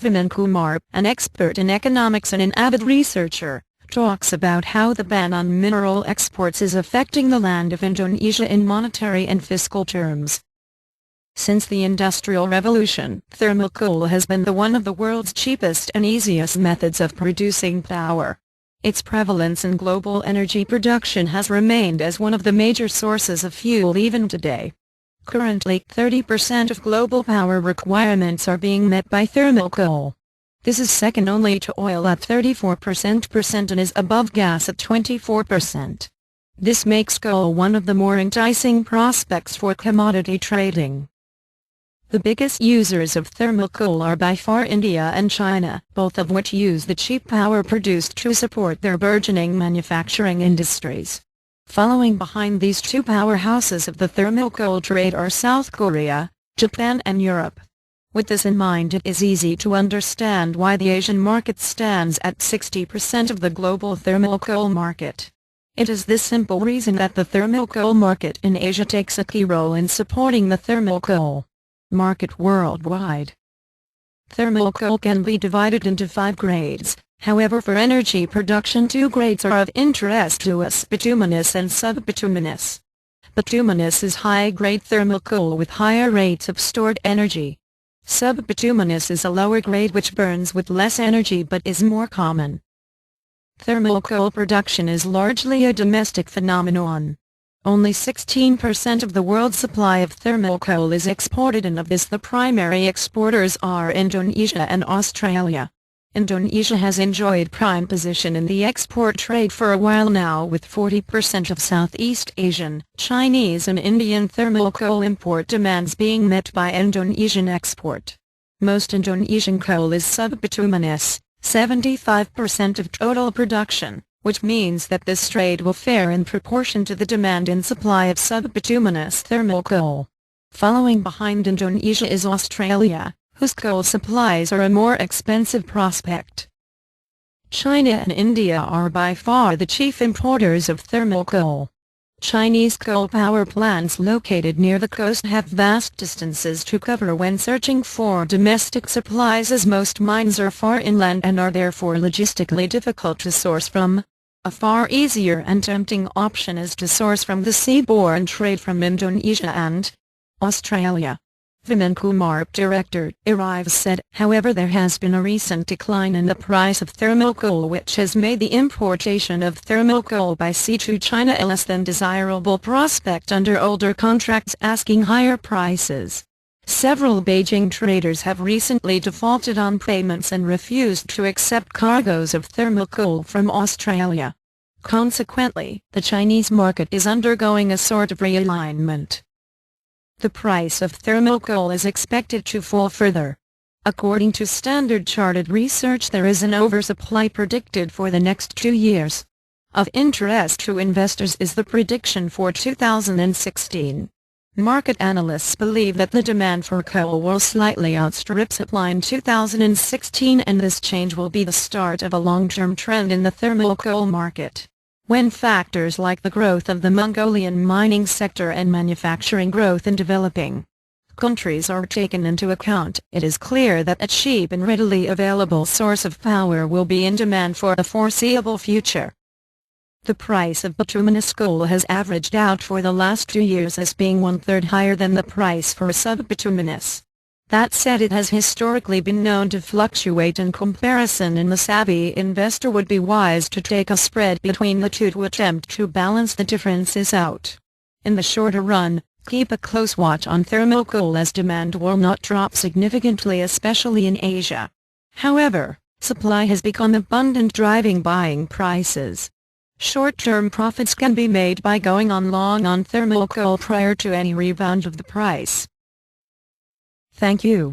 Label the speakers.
Speaker 1: Vaman Kumar, an expert in economics and an avid researcher, talks about how the ban on mineral exports is affecting the land of Indonesia in monetary and fiscal terms. Since the Industrial Revolution, thermal coal has been one of the world's cheapest and easiest methods of producing power. Its prevalence in global energy production has remained as one of the major sources of fuel even today. Currently, 30% of global power requirements are being met by thermal coal. This is second only to oil at 34% and is above gas at 24%. This makes coal one of the more enticing prospects for commodity trading. The biggest users of thermal coal are by far India and China, both of which use the cheap power produced to support their burgeoning manufacturing industries. Following behind these two powerhouses of the thermal coal trade are South Korea, Japan and Europe. With this in mind, it is easy to understand why the Asian market stands at 60% of the global thermal coal market. It is this simple reason that the thermal coal market in Asia takes a key role in supporting the thermal coal market worldwide. Thermal coal can be divided into 5 grades. However, for energy production, 2 grades are of interest to us: bituminous and subbituminous. Bituminous is high-grade thermal coal with higher rates of stored energy. Subbituminous is a lower grade which burns with less energy but is more common. Thermal coal production is largely a domestic phenomenon. Only 16% of the world's supply of thermal coal is exported, and of this the primary exporters are Indonesia and Australia. Indonesia has enjoyed prime position in the export trade for a while now, with 40% of Southeast Asian, Chinese and Indian thermal coal import demands being met by Indonesian export. Most Indonesian coal is subbituminous, 75% of total production, which means that this trade will fare in proportion to the demand and supply of subbituminous thermal coal. Following behind Indonesia is Australia, whose coal supplies are a more expensive prospect. China and India are by far the chief importers of thermal coal. Chinese coal power plants located near the coast have vast distances to cover when searching for domestic supplies, as most mines are far inland and are therefore logistically difficult to source from. A far easier and tempting option is to source from the seaborne trade from Indonesia and Australia. Vaman Kumar, director, Arrives, said, however, there has been a recent decline in the price of thermal coal, which has made the importation of thermal coal by sea to China a less than desirable prospect under older contracts asking higher prices. Several Beijing traders have recently defaulted on payments and refused to accept cargoes of thermal coal from Australia. Consequently, the Chinese market is undergoing a sort of realignment. The price of thermal coal is expected to fall further. According to Standard Chartered Research, there is an oversupply predicted for the next 2 years. Of interest to investors is the prediction for 2016. Market analysts believe that the demand for coal will slightly outstrip supply in 2016, and this change will be the start of a long-term trend in the thermal coal market. When factors like the growth of the Mongolian mining sector and manufacturing growth in developing countries are taken into account, it is clear that a cheap and readily available source of power will be in demand for the foreseeable future. The price of bituminous coal has averaged out for the last 2 years as being 1/3 higher than the price for subbituminous. That said, it has historically been known to fluctuate in comparison, and the savvy investor would be wise to take a spread between the two to attempt to balance the differences out. In the shorter run, keep a close watch on thermal coal as demand will not drop significantly, especially in Asia. However, supply has become abundant, driving buying prices. Short-term profits can be made by going on long on thermal coal prior to any rebound of the price. Thank you.